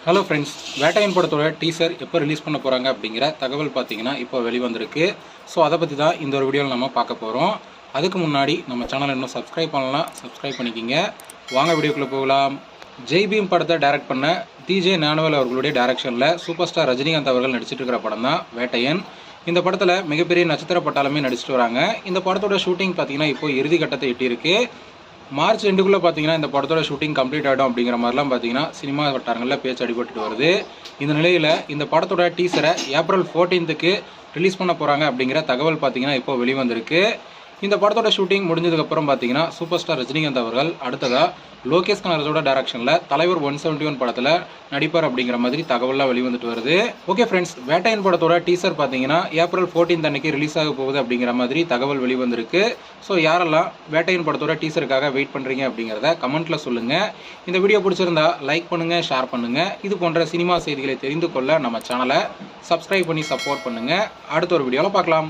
Hello friends, Vettaiyan படத்தோட teaser எப்போ release பண்ண போகிறாங்க அப்படிங்கிற தகவல் பார்த்தீங்கன்னா இப்போ வெளிவந்திருக்கு. ஸோ அதை பற்றி தான் இந்த ஒரு வீடியோவில் நம்ம பார்க்க போகிறோம். அதுக்கு முன்னாடி நம்ம சேனலை இன்னும் சப்ஸ்கிரைப் பண்ணலாம், சப்ஸ்கிரைப் பண்ணிக்கிங்க. வாங்க வீடியோக்குள்ளே போகலாம். ஜெய் பீம் படத்தை டைரக்ட் பண்ண டிஜே ஞானவேல் அவர்களுடைய டைரக்ஷனில் சூப்பர் ஸ்டார் ரஜினிகாந்த் அவர்கள் நடிச்சிட்டு இருக்கிற படம் தான் வேட்டையன். இந்த படத்தில் மிகப்பெரிய நட்சத்திர பட்டாளமே நடிச்சிட்டு வராங்க. இந்த படத்தோட ஷூட்டிங் பார்த்தீங்கன்னா இப்போ இறுதி கட்டத்தை எட்டியிருக்கு. மார்ச் 2க்குள்ளே பார்த்தீங்கன்னா இந்த படத்தோட ஷூட்டிங் கம்ப்ளீட் ஆகிடும் அப்படிங்கிற மாதிரிலாம் பார்த்தீங்கன்னா சினிமா வட்டாரங்களில் பேச்சு அடிபட்டு வருது. இந்த நிலையில் இந்த படத்தோட டீசரை ஏப்ரல் 14க்கு ரிலீஸ் பண்ண போகிறாங்க அப்படிங்கிற தகவல் பார்த்தீங்கன்னா இப்போ வெளிவந்திருக்கு. இந்த படத்தோட ஷூட்டிங் முடிஞ்சதுக்கப்புறம் பார்த்தீங்கன்னா சூப்பர் ஸ்டார் ரஜினிகாந்த் அவர்கள் அடுத்ததாக லோகேஷ் கனகராஜோட டைரக்ஷனில் தலைவர் 171 படத்தில் நடிப்பார் அப்படிங்கிற மாதிரி தகவலாம் வெளிவந்துட்டு வருது. ஓகே ஃப்ரெண்ட்ஸ், வேட்டையன் படத்தோட டீசர் பார்த்தீங்கன்னா ஏப்ரல் 14 அன்னைக்கு ரிலீஸ் ஆக போகுது அப்படிங்கிற மாதிரி தகவல் வெளிவந்திருக்கு. ஸோ யாரெல்லாம் வேட்டையன் படத்தோட டீசருக்காக வெயிட் பண்ணுறீங்க அப்படிங்கிறத கமெண்ட்டில் சொல்லுங்கள். இந்த வீடியோ பிடிச்சிருந்தா லைக் பண்ணுங்கள், ஷேர் பண்ணுங்கள். இது போன்ற சினிமா செய்திகளை தெரிந்து கொள்ள நம்ம சேனலை சப்ஸ்கிரைப் பண்ணி சப்போர்ட் பண்ணுங்கள். அடுத்த ஒரு வீடியோவில் பார்க்கலாம்.